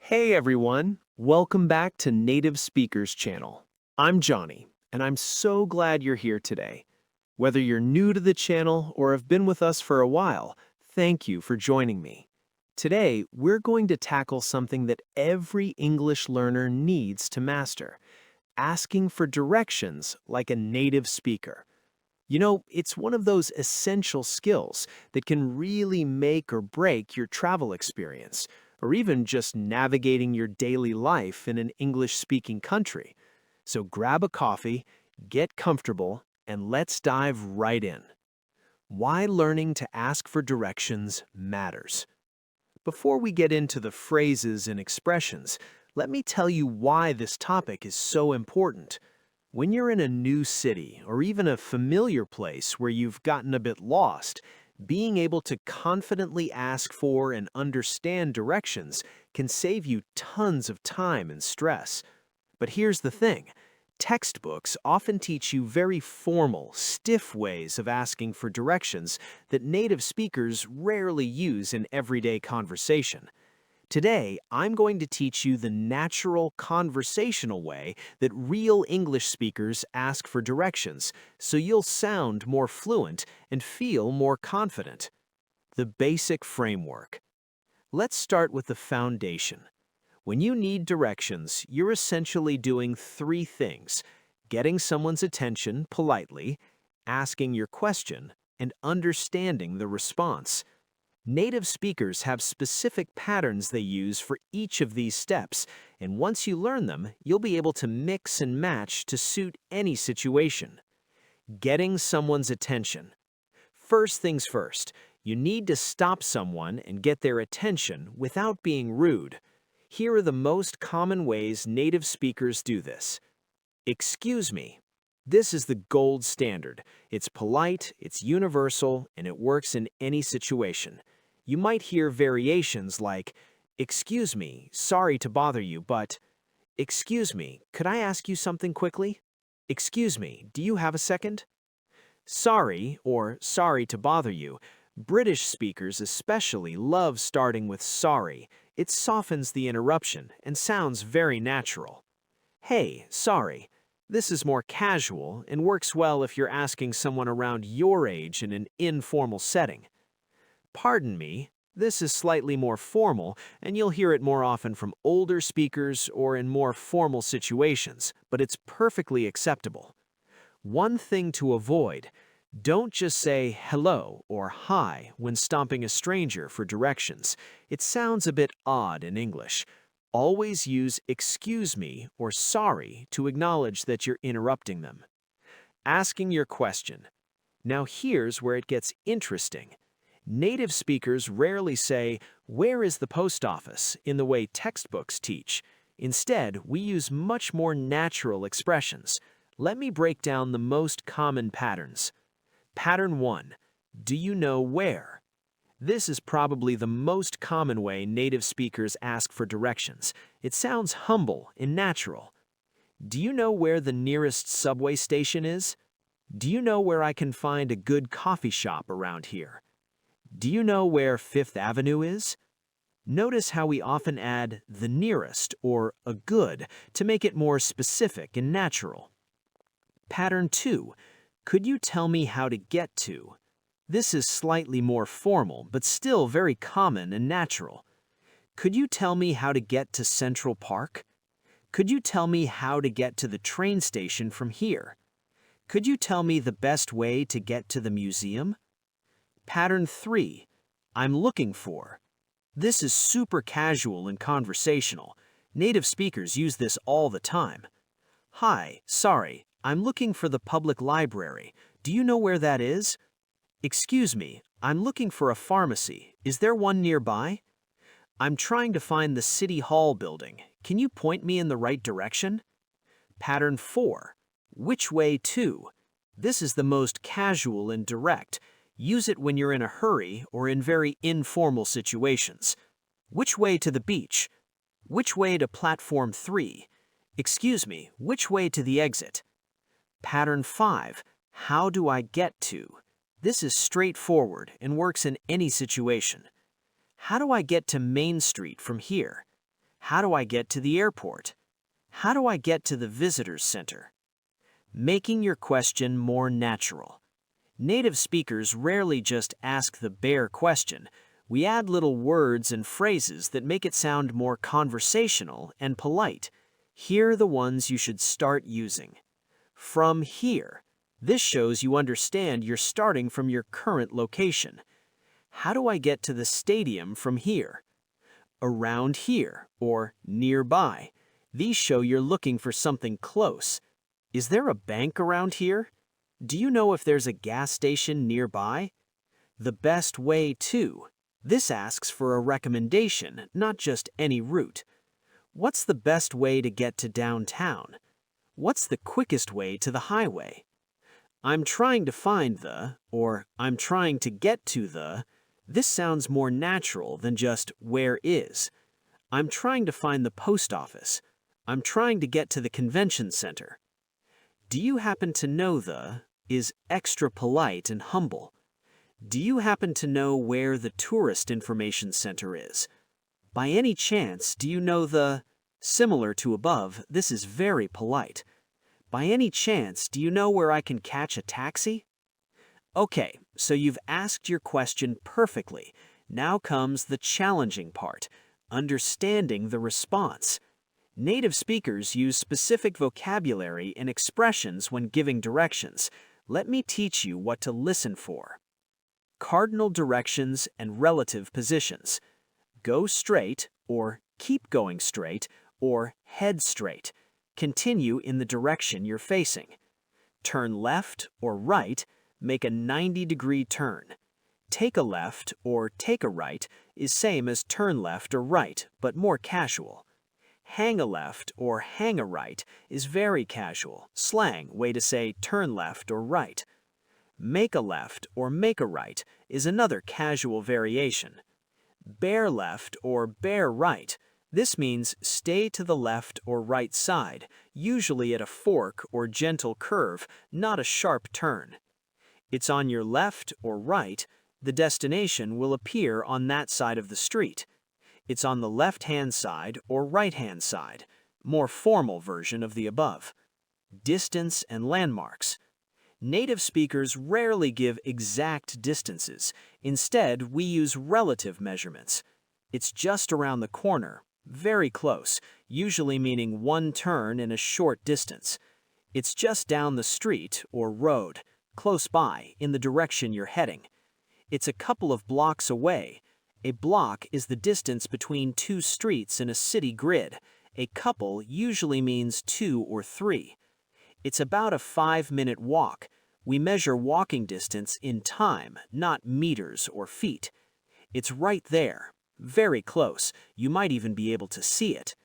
Hey everyone, welcome back to Native Speakers Channel. I'm Johnny, and I'm so glad you're here today. Whether you're new to the channel or have been with us for a while, thank you for joining me. Today, we're going to tackle something that every English learner needs to master, asking for directions like a native speaker. It's one of those essential skills that can really make or break your travel experience, or even just navigating your daily life in an English-speaking country. So grab a coffee, get comfortable, and let's dive right in. Why learning to ask for directions matters. Before we get into the phrases and expressions, let me tell you why this topic is so important. When you're in a new city or even a familiar place where you've gotten a bit lost, being able to confidently ask for and understand directions can save you tons of time and stress. But here's the thing. Textbooks often teach you very formal, stiff ways of asking for directions that native speakers rarely use in everyday conversation. Today, I'm going to teach you the natural conversational way that real English speakers ask for directions, so you'll sound more fluent and feel more confident. The basic framework. Let's start with the foundation. When you need directions, you're essentially doing three things: getting someone's attention politely, asking your question, and understanding the response. Native speakers have specific patterns they use for each of these steps, and once you learn them, you'll be able to mix and match to suit any situation. Getting someone's attention. First things first, you need to stop someone and get their attention without being rude. Here are the most common ways native speakers do this. Excuse me. This is the gold standard. It's polite, it's universal, and it works in any situation. You might hear variations like, "Excuse me, sorry to bother you, but..." "Excuse me, could I ask you something quickly?" "Excuse me, do you have a second?" Sorry, or sorry to bother you. British speakers especially love starting with sorry. It softens the interruption and sounds very natural. Hey, sorry. This is more casual and works well if you're asking someone around your age in an informal setting. Pardon me. This is slightly more formal, and you'll hear it more often from older speakers or in more formal situations, but it's perfectly acceptable. One thing to avoid: don't just say hello or hi when stopping a stranger for directions. It sounds a bit odd in English. Always use excuse me or sorry to acknowledge that you're interrupting them. Asking your question. Now here's where it gets interesting. Native speakers rarely say, "Where is the post office?" in the way textbooks teach. Instead, we use much more natural expressions. Let me break down the most common patterns. Pattern 1. Do you know where? This is probably the most common way native speakers ask for directions. It sounds humble and natural. Do you know where the nearest subway station is? Do you know where I can find a good coffee shop around here? Do you know where Fifth Avenue is? Notice how we often add the nearest or a good to make it more specific and natural. Pattern 2. Could you tell me how to get to? This is slightly more formal, but still very common and natural. Could you tell me how to get to Central Park? Could you tell me how to get to the train station from here? Could you tell me the best way to get to the museum? Pattern 3. I'm looking for. This is super casual and conversational. Native speakers use this all the time. Hi, sorry, I'm looking for the public library. Do you know where that is? Excuse me, I'm looking for a pharmacy. Is there one nearby? I'm trying to find the City Hall building. Can you point me in the right direction? Pattern 4. Which way to? This is the most casual and direct. Use it when you're in a hurry or in very informal situations. Which way to the beach? Which way to platform 3? Excuse me, which way to the exit? Pattern 5. How do I get to? This is straightforward and works in any situation. How do I get to Main Street from here? How do I get to the airport? How do I get to the visitors center? Making your question more natural. Native speakers rarely just ask the bare question. We add little words and phrases that make it sound more conversational and polite. Here are the ones you should start using. From here. This shows you understand you're starting from your current location. How do I get to the stadium from here? Around here or nearby. These show you're looking for something close. Is there a bank around here? Do you know if there's a gas station nearby? The best way to. This asks for a recommendation, not just any route. What's the best way to get to downtown? What's the quickest way to the highway? I'm trying to find the, or I'm trying to get to the. This sounds more natural than just where is. I'm trying to find the post office. I'm trying to get to the convention center. Do you happen to know the is extra polite and humble. Do you happen to know where the tourist information center is? By any chance, do you know the, similar to above, this is very polite. By any chance, do you know where I can catch a taxi? Okay, so you've asked your question perfectly. Now comes the challenging part, understanding the response. Native speakers use specific vocabulary and expressions when giving directions. Let me teach you what to listen for. Cardinal directions and relative positions. Go straight, or keep going straight, or head straight. Continue in the direction you're facing. Turn left or right, make a 90-degree turn. Take a left or take a right is same as turn left or right, but more casual. Hang a left or hang a right is very casual, slang way to say turn left or right. Make a left or make a right is another casual variation. Bear left or bear right. This means stay to the left or right side, usually at a fork or gentle curve, not a sharp turn. It's on your left or right, the destination will appear on that side of the street. It's on the left-hand side or right-hand side, more formal version of the above. Distance and landmarks. Native speakers rarely give exact distances. Instead, we use relative measurements. It's just around the corner. Very close, usually meaning one turn in a short distance. It's just down the street or road, close by, in the direction you're heading. It's a couple of blocks away. A block is the distance between two streets in a city grid. A couple usually means 2 or 3. It's about a 5-minute walk. We measure walking distance in time, not meters or feet. It's right there. Very close, you might even be able to see it.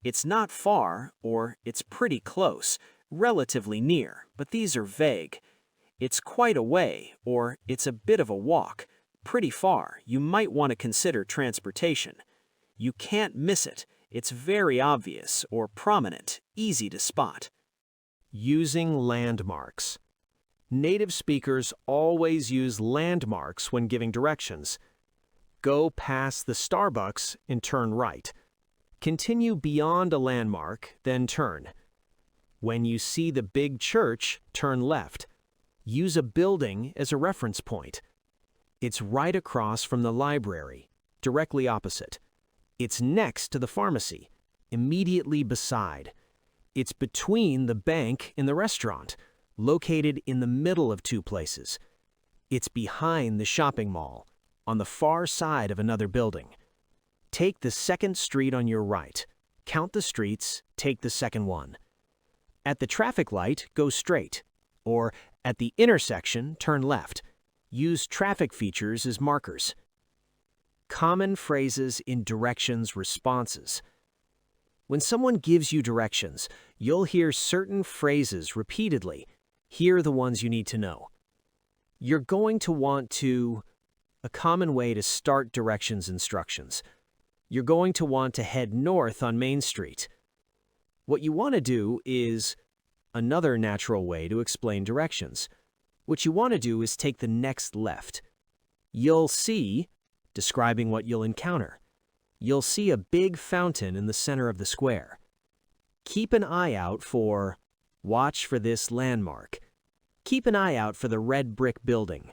It's not far, or it's pretty close, relatively near, but these are vague. It's quite a way, or it's a bit of a walk. Pretty far, you might want to consider transportation. You can't miss it, it's very obvious or prominent, easy to spot. Using landmarks. Native speakers always use landmarks when giving directions. Go past the Starbucks and turn right. Continue beyond a landmark, then turn. When you see the big church, turn left. Use a building as a reference point. It's right across from the library, directly opposite. It's next to the pharmacy, immediately beside. It's between the bank and the restaurant, located in the middle of two places. It's behind the shopping mall, on the far side of another building. Take the second street on your right. Count the streets, take the second one. At the traffic light, go straight. Or at the intersection, turn left. Use traffic features as markers. Common phrases in directions responses. When someone gives you directions, you'll hear certain phrases repeatedly. Here are the ones you need to know. You're going to want to... A common way to start directions instructions. You're going to want to head north on Main Street. What you want to do is another natural way to explain directions. What you want to do is take the next left. You'll see, describing what you'll encounter. You'll see a big fountain in the center of the square. Keep an eye out for, watch for this landmark. Keep an eye out for the red brick building.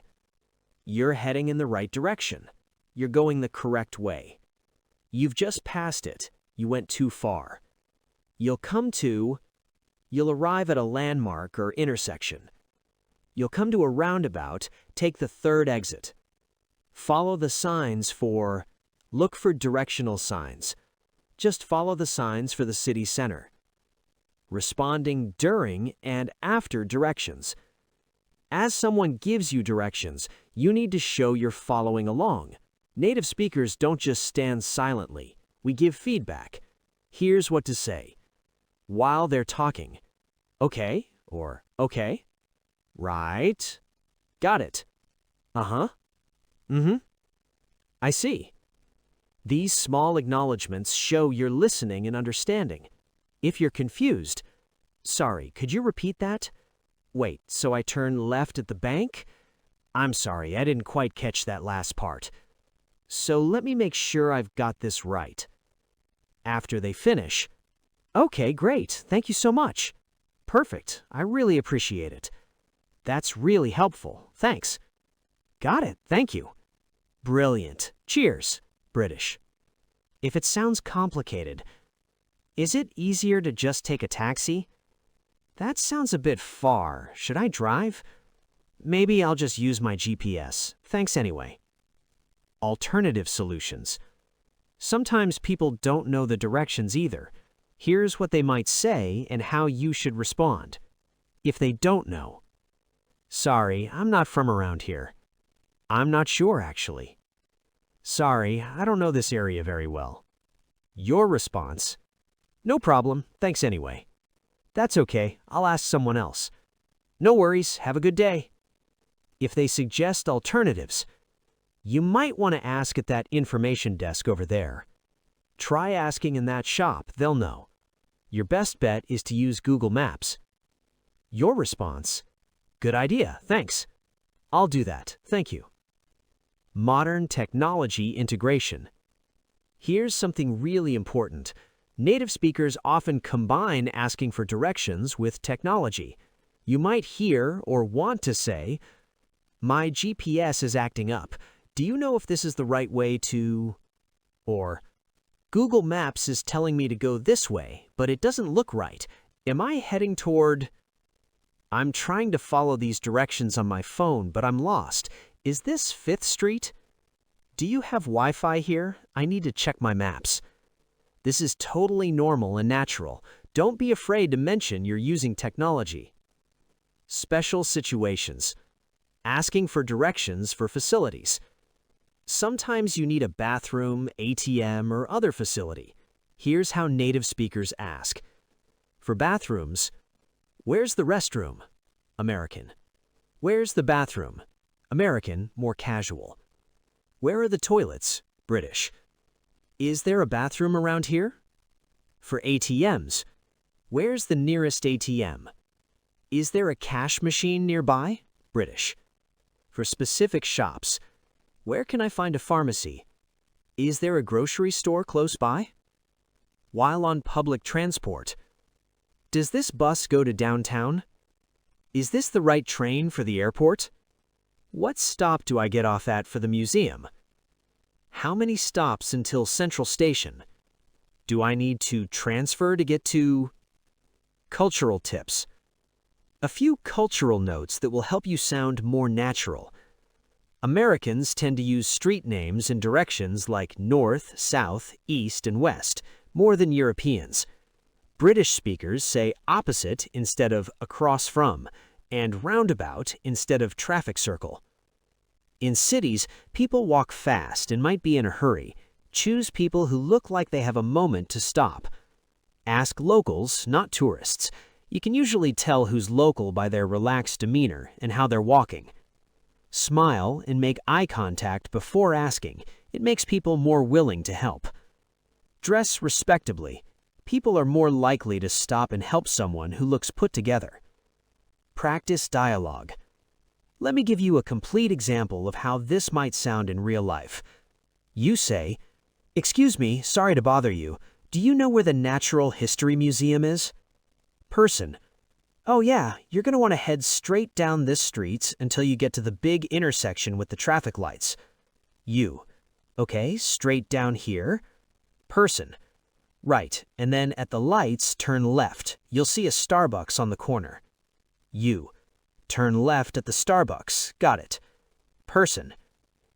You're heading in the right direction. You're going the correct way. You've just passed it. You went too far. You'll arrive at a landmark or intersection. You'll come to a roundabout, take the third exit. Follow the signs for, look for directional signs. Just follow the signs for the city center. Responding during and after directions. As someone gives you directions, you need to show you're following along. Native speakers don't just stand silently. We give feedback. Here's what to say. While they're talking. Okay, or okay. Right. Got it. Uh-huh. Mm-hmm. I see. These small acknowledgments show you're listening and understanding. If you're confused, sorry, could you repeat that? Wait, so I turn left at the bank? I'm sorry, I didn't quite catch that last part. So let me make sure I've got this right. After they finish, okay, great, thank you so much. Perfect, I really appreciate it. That's really helpful, thanks. Got it, thank you. Brilliant, cheers, British. If it sounds complicated, is it easier to just take a taxi? That sounds a bit far. Should I drive? Maybe I'll just use my GPS. Thanks anyway. Alternative solutions. Sometimes people don't know the directions either. Here's what they might say and how you should respond. If they don't know. Sorry, I'm not from around here. I'm not sure, actually. Sorry, I don't know this area very well. Your response. No problem, thanks anyway. That's okay, I'll ask someone else. No worries, have a good day. If they suggest alternatives, you might want to ask at that information desk over there. Try asking in that shop, they'll know. Your best bet is to use Google Maps. Your response. Good idea, thanks. I'll do that, thank you. Modern technology integration. Here's something really important. Native speakers often combine asking for directions with technology. You might hear or want to say, my GPS is acting up. Do you know if this is the right way to... Or, Google Maps is telling me to go this way, but it doesn't look right. Am I heading toward... I'm trying to follow these directions on my phone, but I'm lost. Is this 5th Street? Do you have Wi-Fi here? I need to check my maps. This is totally normal and natural. Don't be afraid to mention you're using technology. Special situations. Asking for directions for facilities. Sometimes you need a bathroom, ATM, or other facility. Here's how native speakers ask. For bathrooms, where's the restroom? American. Where's the bathroom? American, more casual. Where are the toilets? British. Is there a bathroom around here? For ATMs, where's the nearest ATM? Is there a cash machine nearby? British. For specific shops, where can I find a pharmacy? Is there a grocery store close by? While on public transport, does this bus go to downtown? Is this the right train for the airport? What stop do I get off at for the museum? How many stops until Central Station? Do I need to transfer to get to... Cultural tips. A few cultural notes that will help you sound more natural. Americans tend to use street names and directions like north, south, east, and west, more than Europeans. British speakers say opposite instead of across from, and roundabout instead of traffic circle. In cities, people walk fast and might be in a hurry. Choose people who look like they have a moment to stop. Ask locals, not tourists. You can usually tell who's local by their relaxed demeanor and how they're walking. Smile and make eye contact before asking. It makes people more willing to help. Dress respectably. People are more likely to stop and help someone who looks put together. Practice dialogue. Let me give you a complete example of how this might sound in real life. You say, Excuse me, sorry to bother you. Do you know where the Natural History Museum is? Person. Oh yeah, you're going to want to head straight down this street until you get to the big intersection with the traffic lights. You. Okay, straight down here. Person. Right, and then at the lights, turn left. You'll see a Starbucks on the corner. You. Turn left at the Starbucks. Got it. Person.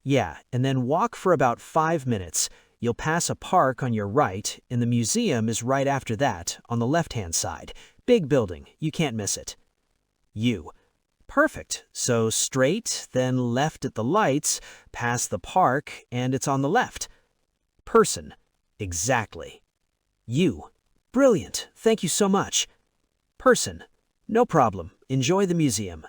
Yeah, and then walk for about 5 minutes. You'll pass a park on your right, and the museum is right after that, on the left-hand side. Big building, you can't miss it. You. Perfect. So straight, then left at the lights, past the park, and it's on the left. Person. Exactly. You. Brilliant. Thank you so much. Person. No problem. Enjoy the museum.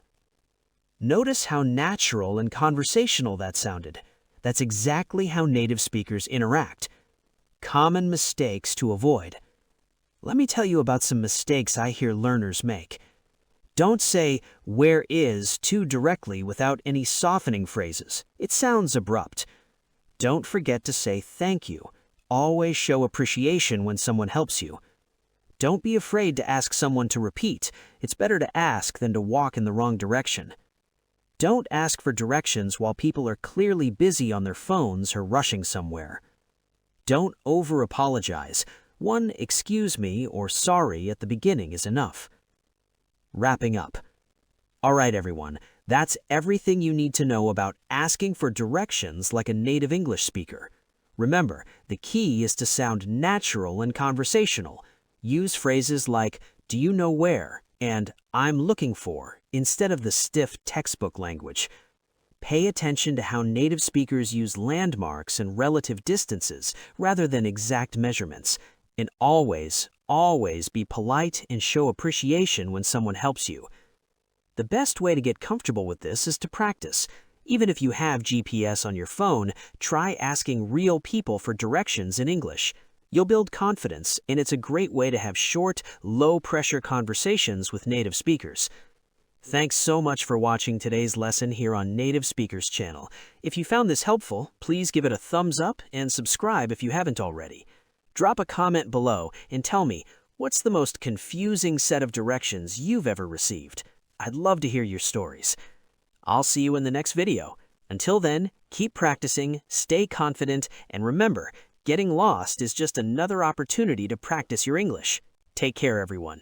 Notice how natural and conversational that sounded. That's exactly how native speakers interact. Common mistakes to avoid. Let me tell you about some mistakes I hear learners make. Don't say "where is" too directly without any softening phrases. It sounds abrupt. Don't forget to say thank you. Always show appreciation when someone helps you. Don't be afraid to ask someone to repeat. It's better to ask than to walk in the wrong direction. Don't ask for directions while people are clearly busy on their phones or rushing somewhere. Don't over-apologize. One "excuse me" or "sorry" at the beginning is enough. Wrapping up. All right, everyone, that's everything you need to know about asking for directions like a native English speaker. Remember, the key is to sound natural and conversational. Use phrases like, "Do you know where?" and "I'm looking for," instead of the stiff textbook language. Pay attention to how native speakers use landmarks and relative distances rather than exact measurements. And always, always be polite and show appreciation when someone helps you. The best way to get comfortable with this is to practice. Even if you have GPS on your phone, try asking real people for directions in English. You'll build confidence, and it's a great way to have short, low-pressure conversations with native speakers. Thanks so much for watching today's lesson here on Native Speakers Channel. If you found this helpful, please give it a thumbs up and subscribe if you haven't already. Drop a comment below and tell me, what's the most confusing set of directions you've ever received? I'd love to hear your stories. I'll see you in the next video. Until then, keep practicing, stay confident, and remember, getting lost is just another opportunity to practice your English. Take care, everyone.